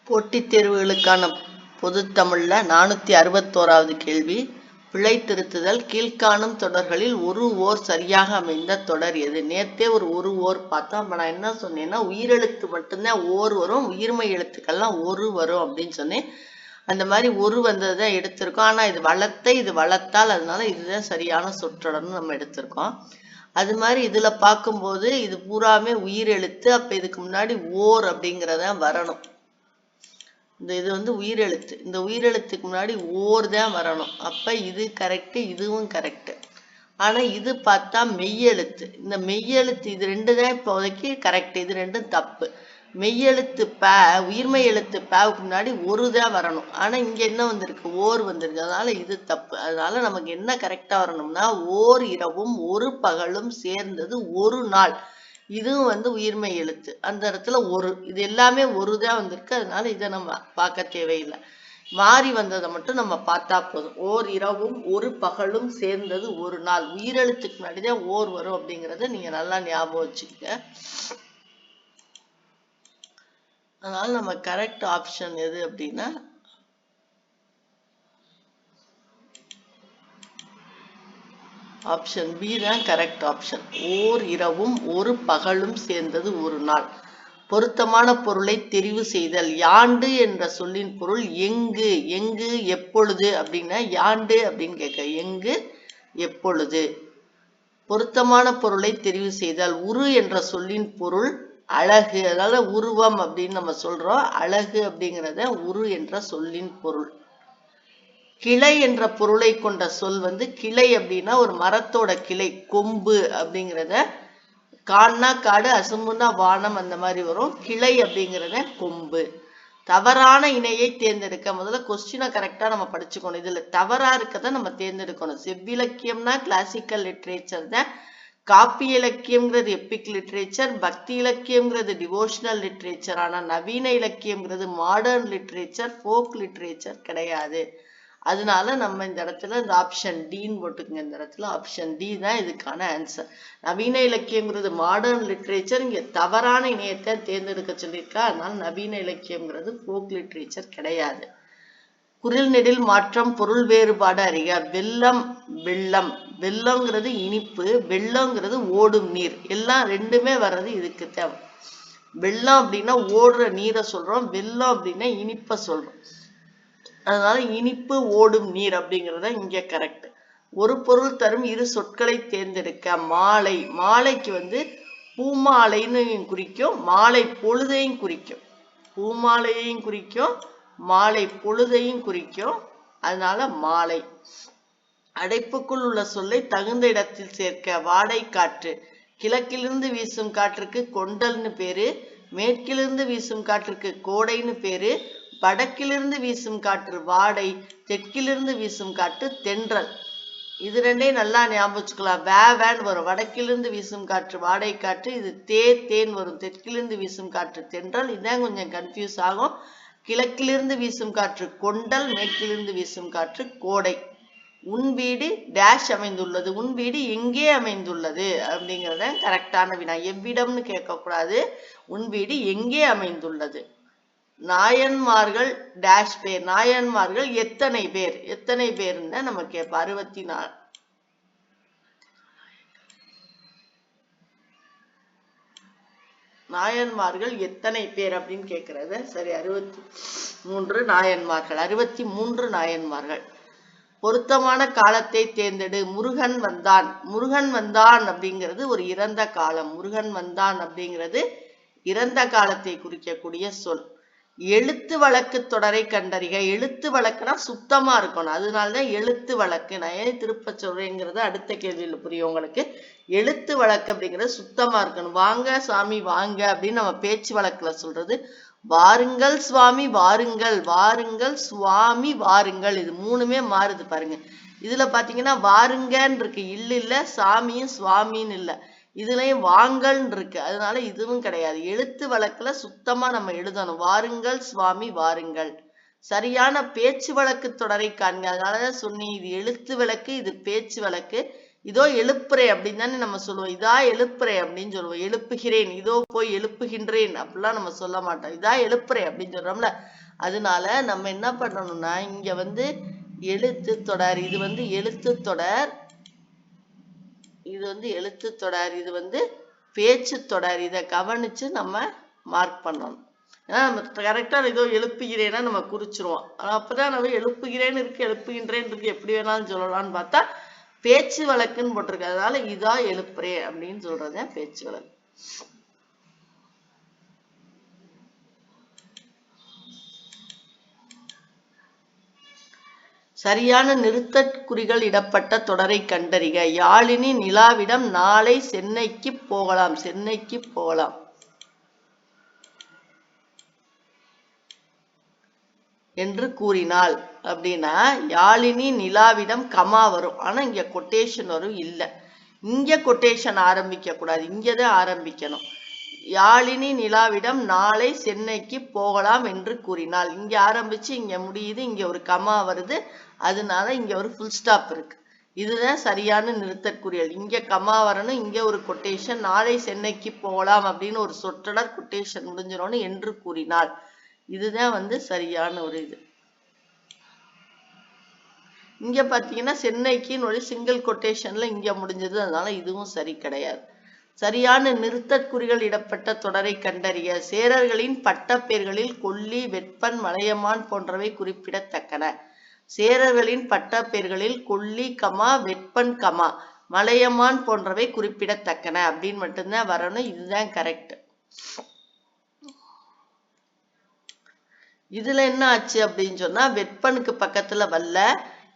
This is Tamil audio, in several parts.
போட்டித் தேர்வுகளுக்கான பொதுத்தமிழ்ல 461வது கேள்வி. பிழை திருத்துதல். கீழ்காணும் தொடர்களில் ஓர் சரியாக அமைந்த தொடர் எது? நேத்தே ஒரு ஓர் பார்த்தோம். அப்ப நான் என்ன சொன்னேன்னா, உயிரெழுத்து மட்டும்தான் ஓர் வரும், உயிர்மை எழுத்துக்கள்லாம் ஒரு வரும் அப்படின்னு சொன்னேன். அந்த மாதிரி ஒரு வந்ததுதான் எடுத்திருக்கோம். ஆனா இது வளர்த்தால், அதனால இதுதான் சரியான சொற்றொடர்னு நம்ம எடுத்திருக்கோம். அது மாதிரி இதுல பார்க்கும்போது இது பூராமே உயிரெழுத்து. அப்ப இதுக்கு முன்னாடி ஓர் அப்படிங்கிறத வரணும். இது வந்து உயிரெழுத்து. இந்த உயிரெழுத்துக்கு முன்னாடி ஓர் தான் வரணும். அப்ப இது கரெக்ட், இதுவும் கரெக்ட். ஆனா இது பார்த்தா மெய்யெழுத்து. இந்த மெய்யெழுத்து இது ரெண்டு தான் இப்போதைக்கு கரெக்ட், இது ரெண்டும் தப்பு. மெய்யெழுத்து ப, உயிர்மை எழுத்து பவுக்கு முன்னாடி ஒரு தான் வரணும். ஆனா இங்க என்ன வந்திருக்கு? ஓர் வந்திருக்கு. அதனால இது தப்பு. அதனால நமக்கு என்ன கரெக்டா வரணும்னா, ஓர் இரவும் ஒரு பகலும் சேர்ந்தது ஒரு நாள். இதுவும் வந்து உயிர்மை எழுத்து. அந்த இடத்துல ஒரு, இது எல்லாமே ஒரு தான் வந்திருக்கு. அதனால இதை நம்ம பார்க்க தேவையில்லை. மாறி வந்ததை மட்டும் நம்ம பார்த்தா போதும். ஓர் இரவும் ஒரு பகலும் சேர்ந்தது ஒரு நாள். உயிரெழுத்துக்கு முன்னாடிதான் ஓர் வரும் அப்படிங்கறத நீங்க நல்லா ஞாபகம் வச்சுக்க. அதனால நம்ம கரெக்ட் ஆப்ஷன் எது அப்படின்னா, ஆப்ஷன் பி தான் கரெக்ட் ஆப்ஷன். ஓர் இரவும் ஒரு பகலும் சேர்ந்தது ஒரு நாள். பொருத்தமான பொருளை தெரிவு செய்தல். யாண்டு என்ற சொல்லின் பொருள் எங்கு, எங்கு எப்பொழுது அப்படின்னா யாண்டு அப்படின்னு கேட்க, எங்கு எப்பொழுது. பொருத்தமான பொருளை தெரிவு செய்தல். உரு என்ற சொல்லின் பொருள் அழகு, அதனால உருவம் அப்படின்னு நம்ம சொல்றோம். அழகு அப்படிங்கிறத உரு என்ற சொல்லின் பொருள். கிளை என்ற பொருளை கொண்ட சொல் வந்து கிளை அப்படின்னா ஒரு மரத்தோட கிளை, கொம்பு அப்படிங்கிறத, கான்னா காடு, அசும்புன்னா வானம், அந்த மாதிரி வரும். கிளை அப்படிங்கிறத கொம்பு. தவறான இணையை தேர்ந்தெடுக்க. முதல்ல கொஸ்டினை கரெக்டா நம்ம படிச்சுக்கணும். இதுல தவறா இருக்கதை நம்ம தேர்ந்தெடுக்கணும். செவ்விலக்கியம்னா கிளாசிக்கல் லிட்ரேச்சர் தான். காப்பி இலக்கியம்ங்கிறது எப்பிக் லிட்ரேச்சர். பக்தி இலக்கியம்ங்கிறது டிவோஷனல் லிட்ரேச்சர். ஆனா நவீன இலக்கியம்ங்கிறது மாடர்ன் லிட்ரேச்சர், ஃபோக் லிட்ரேச்சர் கிடையாது. அதனால நம்ம இந்த இடத்துல இந்த ஆப்ஷன் டின்னு போட்டுக்கோங்க. இந்த இடத்துல ஆப்ஷன் டி தான் இதுக்கான ஆன்சர். நவீன இலக்கியம்ங்கிறது மாடர்ன் லிட்ரேச்சர். இங்க தவறான இணையத்தை தேர்ந்தெடுக்க சொல்லியிருக்கா. அதனால நவீன இலக்கியம்ங்கிறது ஃபோக் லிட்ரேச்சர் கிடையாது. குரில் நெடில் மாற்றம், பொருள் வேறுபாடு அறிக. வெள்ளம், வெள்ளம், வெள்ளம்ங்கிறது இனிப்பு, வெள்ளம்ங்கிறது ஓடும் நீர். எல்லாம் ரெண்டுமே வர்றது இதுக்கு தேவை. வெள்ளம் அப்படின்னா ஓடுற நீரை சொல்றோம், வெள்ளம் அப்படின்னா இனிப்பை சொல்றோம். அதனால இனிப்பு ஓடும் நீர் அப்படிங்கிறத இங்க கரெக்ட். ஒரு பொருள் தரும் இரு சொற்களை தேர்ந்தெடுக்க. மாலை, மாலைக்கு வந்து பூமாலைன்னு குறிக்கும், மாலை பொழுதையும் குறிக்கும். பூமாலையையும் குறிக்கும், மாலை பொழுதையும் குறிக்கும். அதனால மாலை. அடைப்புக்குள் உள்ள சொல்லை தகுந்த இடத்தில் சேர்க்க. வாடை காற்று. கிழக்கிலிருந்து வீசும் காற்றுக்கு கொண்டல்னு பேரு, மேற்கிலிருந்து வீசும் காற்றுக்கு கோடைன்னு பேரு, வடக்கிலிருந்து வீசும் காற்று வாடை, தெற்கிலிருந்து வீசும் காற்று தென்றல். இது ரெண்டையும் நல்லா ஞாபகம் வச்சுக்கலாம். வேன் வரும். வடக்கிலிருந்து வீசும் காற்று வாடை காற்று, இது தேன் வரும். தெற்கிலிருந்து வீசும் காற்று தென்றல். இதுதான் கொஞ்சம் கன்ஃபியூஸ் ஆகும். கிழக்கிலிருந்து வீசும் காற்று கொண்டல், மேற்கிலிருந்து வீசும் காற்று கோடை. உன் வீடு டேஷ் அமைந்துள்ளது. உன் வீடு எங்கே அமைந்துள்ளது அப்படிங்கிறத கரெக்டான வினா. எவ்விடம்னு கேட்கக்கூடாது. உன் வீடு எங்கே அமைந்துள்ளது. நாயன்மார்கள் டேஷ் பேர். நாயன்மார்கள் எத்தனை பேர், எத்தனை பேர்னு நம்ம கேட்போம். 64. நாயன்மார்கள் எத்தனை பேர் அப்படின்னு கேட்கறது சரி. 63 நாயன்மார்கள். 63 நாயன்மார்கள். பொருத்தமான காலத்தை தேர்ந்தெடு. முருகன் வந்தான். முருகன் வந்தான் அப்படிங்கிறது ஒரு இறந்த காலம். முருகன் வந்தான் அப்படிங்கிறது இறந்த காலத்தை குறிக்கக்கூடிய சொல். எழுத்து வழக்கு தொடரை கண்டறிக. எழுத்து வழக்குனா சுத்தமா இருக்கணும். அதனாலதான் எழுத்து வழக்கு. நான் ஏன் திருப்ப சொல்றேங்கிறது அடுத்த கேள்வியில் புரியும் உங்களுக்கு. எழுத்து வழக்கு அப்படிங்கிறது சுத்தமா இருக்கணும். வாங்க சாமி வாங்க அப்படின்னு நம்ம பேச்சு வழக்குல சொல்றது. வாருங்கள் சுவாமி வாருங்கள், வாருங்கள் சுவாமி வாருங்கள். இது மூணுமே மாறுது பாருங்க. இதுல பாத்தீங்கன்னா வாருங்கன்னு இருக்கு, இல்ல சாமியும் சுவாமின்னு இல்ல. இதுலயும் வாங்கல்னு இருக்கு. அதனால இதுவும் கிடையாது. எழுத்து வழக்குல சுத்தமா நம்ம எழுதணும். வாருங்கள் சுவாமி வாருங்கள். சரியான பேச்சு வழக்கு தொடரை காண்க. அதனாலதான் சொன்னேன், இது எழுத்து வழக்கு, இது பேச்சு வழக்கு. இதோ எழுப்புறேன் அப்படின்னு தானே நம்ம சொல்லுவோம். இதா எழுப்புறேன் அப்படின்னு சொல்லுவோம். எழுப்புகிறேன், இதோ போய் எழுப்புகின்றேன் அப்படிலாம் நம்ம சொல்ல மாட்டோம். இதா எழுப்புறேன் அப்படின்னு சொல்றோம்ல. அதனால நம்ம என்ன பண்ணணும்னா இங்க வந்து எழுத்து தொடர், இது வந்து எழுத்து தொடர், இது வந்து எழுத்து தொடர், இது வந்து பேச்சு தொடர். இதை கவனிச்சு நம்ம மார்க் பண்ணணும். ஏன்னா நம்ம கரெக்டா ஏதோ எழுப்புகிறேன்னா நம்ம குறிச்சிருவோம். அப்பதான் நம்ம எழுப்புகிறேன்னு இருக்கு, எழுப்புகின்றேன் இருக்கு, எப்படி வேணாலும் சொல்லலாம்னு பார்த்தா பேச்சு வழக்குன்னு போட்டிருக்கு. அதனால இதா எழுப்புறேன் அப்படின்னு சொல்றது பேச்சு வழக்கு. சரியான நிறுத்தற்குறிகள் இடப்பட்ட தொடரை கண்டறிக. யாழினி நிலாவிடம் நாளை சென்னைக்கு போகலாம், சென்னைக்கு போகலாம் என்று கூறினாள் அப்படின்னா யாழினி நிலாவிடம் கமா வரும். ஆனா இங்க கொட்டேஷன் வரும். இல்ல, இங்க கொட்டேஷன் ஆரம்பிக்க கூடாது, இங்கதான் ஆரம்பிக்கணும். யாழினி நிலாவிடம் நாளை சென்னைக்கு போகலாம் என்று கூறினாள். இங்க ஆரம்பிச்சு இங்க முடியுது, இங்க ஒரு கமா வருது, அதனால இங்க ஒரு ஃபுல் ஸ்டாப் இருக்கு. இதுதான் சரியான நிறுத்தற்குறியல். இங்க கமா வரணும், இங்க ஒரு கொட்டேஷன். நாளை சென்னைக்கு போகலாம் அப்படின்னு ஒரு சொற்றொடர் கொட்டேஷன் முடிஞ்சிடணும் என்று கூறினாள். இதுதான் வந்து சரியான ஒரு இது. இங்க பாத்தீங்கன்னா சென்னைக்குன்னு ஒரு சிங்கிள் கொட்டேஷன்ல இங்க முடிஞ்சது, அதனால இதுவும் சரி கிடையாது. சரியான நிறுத்தற்குறிகள் இடப்பட்ட தொடரை கண்டறிய. சேரர்களின் பட்டப்பெயர்களில் கொல்லி, வெப்பன், மலையமான் போன்றவை குறிப்பிடத்தக்கன. சேரர்களின் பட்டப்பெயர்களில் கொல்லி கமா வெப்பன் கமா மலையமான் போன்றவை குறிப்பிடத்தக்கன அப்படின்னு மட்டும்தான் வரணும். இதுதான் கரெக்ட். இதுல என்ன ஆச்சு அப்படின்னு சொன்னா வெப்பனுக்கு பக்கத்துல வரல,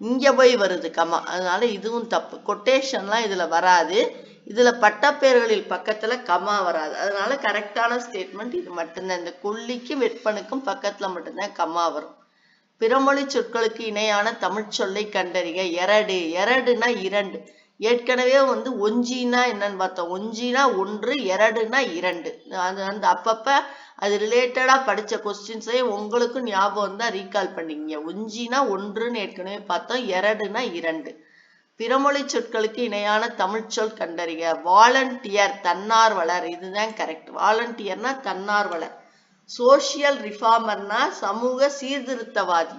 இங்க போய் வருது கமா, அதனால இதுவும் தப்பு. கொட்டேஷன்லாம் இதுல வராது. இதுல பட்டப்பெயர்களில் பக்கத்துல கமா வராது, அதனால கரெக்டான ஸ்டேட்மெண்ட் இது மட்டும்தான். இந்த கொல்லிக்கும் வெப்பனுக்கும் பக்கத்துல மட்டும்தான் கமா வரும். பிறமொழி சொற்களுக்கு இணையான தமிழ் சொல்லை கண்டறிக. எரடு, எரடுனா இரண்டு. ஏற்கனவே வந்து ஒஞ்சினா என்னன்னு பார்த்தோம். ஒஞ்சினா ஒன்று, எரடுனா இரண்டு. அது அந்த அப்பப்ப அது ரிலேட்டடா படிச்ச கொஸ்டின்ஸே உங்களுக்கு ஞாபகம் தான் ரீகால் பண்ணிங்க. ஒஞ்சினா ஒன்றுன்னு ஏற்கனவே பார்த்தோம், எரடுனா இரண்டு. பிறமொழி சொற்களுக்கு இணையான தமிழ் சொல் கண்டறிக. வாலண்டியர், தன்னார்வலர், இதுதான் கரெக்ட். வாலண்டியர்னா தன்னார்வலர். சோசியல் ரிஃபார்மர்னா சமூக சீர்திருத்தவாதி.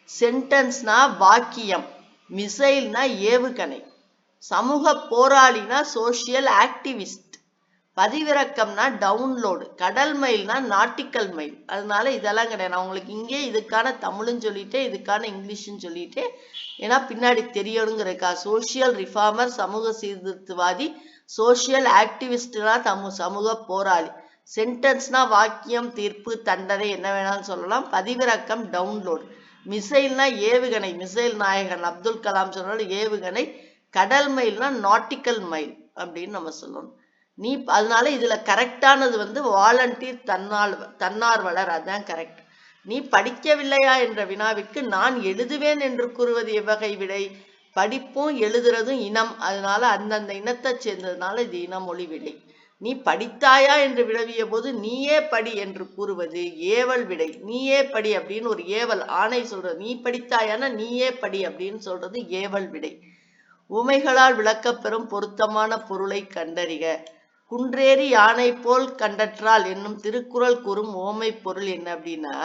சென்டென்ஸ்னா வாக்கியம். மிசைல்னா ஏவுகணை. சமூக போராளினா சோசியல் ஆக்டிவிஸ்ட். பதிவிறக்கம்னா டவுன்லோடு. கடல் மைல்னா நாட்டிக்கல் மைல். அதனால இதெல்லாம் கிடையாது. நான் உங்களுக்கு இங்கே இதுக்கான தமிழும் சொல்லிட்டேன், இதுக்கான இங்கிலீஷும் சொல்லிட்டேன், ஏன்னா பின்னாடி தெரியணுங்கிறக்கா. சோசியல் ரிஃபார்மர் சமூக சீர்திருத்தவாதி, சோசியல் ஆக்டிவிஸ்ட்னா சமூக போராளி. சென்டென்ஸ்னா வாக்கியம், தீர்ப்பு, தண்டனை, என்ன வேணாலும் சொல்லலாம். பதிவிறக்கம் டவுன்லோடு. மிசைல்னா ஏவுகணை, மிசைல் நாயகன் அப்துல் கலாம் சொன்ன ஏவுகணை. கடல் மைல்னா நாட்டிக்கல் மைல் அப்படின்னு நம்ம சொல்லணும். நீ அதனால இதுல கரெக்டானது வந்து வாலண்டியர், தன்னார்வலர், அதான் கரெக்ட். நீ படிக்கவில்லையா என்ற வினாவிற்கு நான் எழுதுவேன் என்று கூறுவது எவ்வகை விடை? படிப்பும் எழுதுறதும் இனம், அதனால அந்தந்த இனத்தை சேர்ந்ததுனால இது இனமொழி விடை. நீ படித்தாயா என்று வினவிய போது நீயே படி என்று கூறுவது ஏவல் விடை. நீயே படி அப்படின்னு ஒரு ஏவல் ஆணை சொல்றது. நீ படித்தாயானா நீயே படி அப்படின்னு சொல்றது ஏவல் விடை. உமைகளால் விளக்கப்பெறும் பொருத்தமான பொருளை கண்டறிக. குன்றேறி யானை போல் கண்டற்றால் என்னும் திருக்குறள் கூறும் ஓமை பொருள் என்ன அப்படின்னா,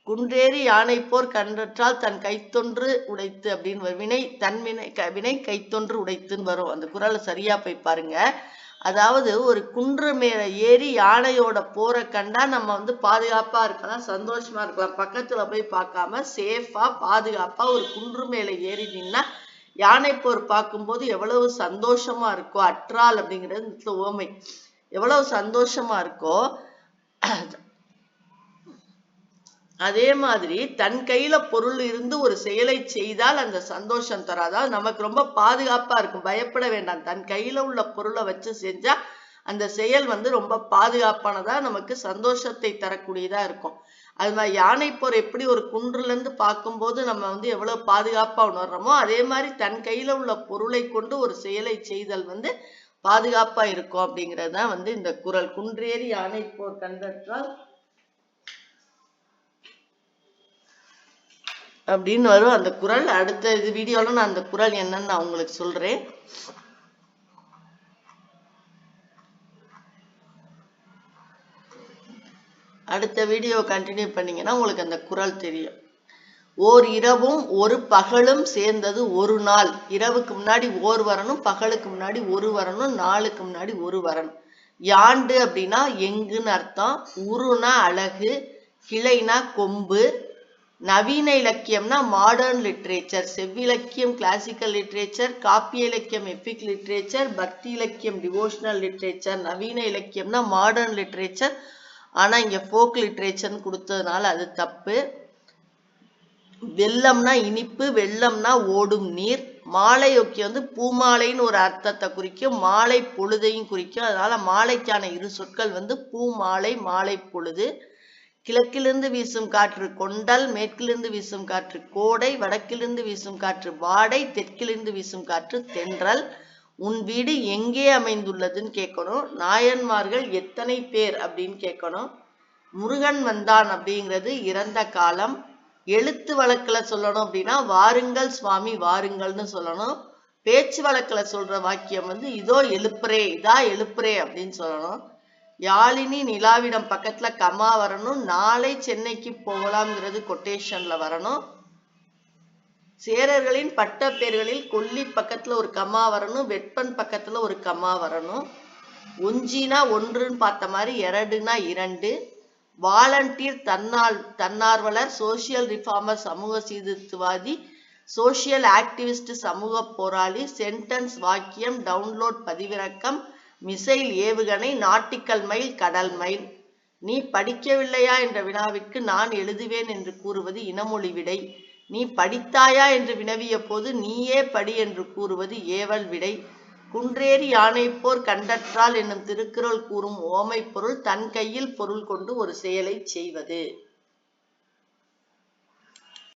குன்றேறி யானை போர் கண்டற்றால் தன் கைத்தொன்று உடைத்து அப்படின்னு வினை, தன் வினை கைத்தொன்று உடைத்துன்னு வரும். அந்த குறளை சரியா போய் பாருங்க. அதாவது ஒரு குன்று மேல ஏறி யானையோட போரை கண்டா நம்ம வந்து பாதுகாப்பா இருக்கலாம், சந்தோஷமா இருக்கலாம். பக்கத்துல போய் பார்க்காம சேஃபா பாதுகாப்பா ஒரு குன்று மேல ஏறி நின்னா யானை போர் பார்க்கும்போது எவ்வளவு சந்தோஷமா இருக்கோ, அற்றால் அப்படிங்கிறது ஓமை, எவ்வளவு சந்தோஷமா இருக்கோ அதே மாதிரி தன் கையில பொருள் இருந்து ஒரு செயலை செய்தால் அந்த சந்தோஷம் தராதா, நமக்கு ரொம்ப பாதுகாப்பா இருக்கும், பயப்பட வேண்டாம். தன் கையில உள்ள பொருளை வச்சு செஞ்சா அந்த செயல் வந்து ரொம்ப பாதுகாப்பானதா, நமக்கு சந்தோஷத்தை தரக்கூடியதா இருக்கும். அது மாதிரி யானை போர் எப்படி ஒரு குன்றுல இருந்து பார்க்கும்போது நம்ம வந்து எவ்வளவு பாதுகாப்பா உணர்றோமோ, அதே மாதிரி தன் கையில உள்ள பொருளை கொண்டு ஒரு செயலை செய்தல் வந்து பாதுகாப்பா இருக்கும் அப்படிங்கிறது தான் வந்து இந்த குறள். குன்றேறி யானை போர் கண்டற்றால் அப்படின்னு வரும் அந்த குறள். அடுத்த வீடியோல நான் அந்த குறள் என்னன்னு நான் உங்களுக்கு சொல்றேன். அடுத்த வீடியோ கண்டினியூ பண்ணீங்கன்னா உங்களுக்கு அந்த குறள் தெரியும். ஓர் இரவும் ஒரு பகலும் சேர்ந்தது ஒரு நாள். இரவுக்கு முன்னாடி ஓர் வரணும், பகலுக்கு முன்னாடி ஒரு வரணும், நாளுக்கு முன்னாடி ஒரு வரணும். யாண்டு அப்படின்னா எங்குன்னு அர்த்தம். உருனா அழகு, கிளைனா கொம்பு. நவீன இலக்கியம்னா மாடர்ன் லிட்ரேச்சர். செவ்விலக்கியம் கிளாசிக்கல் லிட்ரேச்சர், காப்பிய இலக்கியம் எபிக் லிட்ரேச்சர், பக்தி இலக்கியம் டிவோஷனல் லிட்ரேச்சர். நவீன இலக்கியம்னா மாடர்ன் லிட்ரேச்சர். ஆனா இங்க ஃபோக் லிட்ரேச்சர்னு கொடுத்ததுனால அது தப்பு. வெள்ளம்னா இனிப்பு, வெள்ளம்னா ஓடும் நீர். மாலையொக்கி பூமாலைன்னு ஒரு அர்த்தத்தை குறிக்கும், மாலை பொழுதையும் குறிக்கும். அதனால மாலைக்கான இரு சொற்கள் பூமாலை, மாலை பொழுது. கிழக்கிலிருந்து வீசும் காற்று கொண்டல், மேற்கிலிருந்து வீசும் காற்று கோடை, வடக்கிலிருந்து வீசும் காற்று வாடை, தெற்கிலிருந்து வீசும் காற்று தென்றல். உன் வீடு எங்கே அமைந்துள்ளதுன்னு கேட்கணும். நாயன்மார்கள் எத்தனை பேர் அப்படின்னு கேட்கணும். முருகன் வந்தான் அப்படிங்கிறது இறந்த காலம். எழுத்து வழக்குல சொல்லணும் அப்படின்னா வாருங்கள் சுவாமி வாருங்கள்னு சொல்லணும். பேச்சு வழக்குல சொல்ற வாக்கியம் இதோ எழுப்புறே, இதா எழுப்புறே அப்படின்னு சொல்லணும். யாழினி நிலாவிடம் பக்கத்துல கமா வரணும். நாளை சென்னைக்கு போகலாம்ங்கிறது கொட்டேஷன்ல வரணும். சேரர்களின் பட்ட பேர்களில் கொல்லி பக்கத்துல ஒரு கமா வரணும், வெப்பன் பக்கத்துல ஒரு கமா வரணும். ஒஞ்சினா ஒன்றுன்னு பார்த்த மாதிரி, இரடுனா இரண்டு. வாலண்டியர் தன்னார்வலர், சோசியல் ரிஃபார்மர் சமூக சீர்திருத்தவாதி, சோசியல் ஆக்டிவிஸ்ட் சமூக போராளி. சென்டென்ஸ் வாக்கியம், டவுன்லோட் பதிவிறக்கம், மிசைல் ஏவுகணை, நாட்டிக்கல் மைல், கடல் மைல். நீ படிக்கவில்லையா என்ற வினாவிற்கு நான் எழுதுவேன் என்று கூறுவது இனமொழி விடை. நீ படித்தாயா என்று வினவிய போது நீயே படி என்று கூறுவது ஏவல் விடை. குன்றேறி யானை போர் கண்டற்றால் என்னும் திருக்குறள் கூறும் ஓமை பொருள் தன் கையில் பொருள் கொண்டு ஒரு செயலை செய்வது.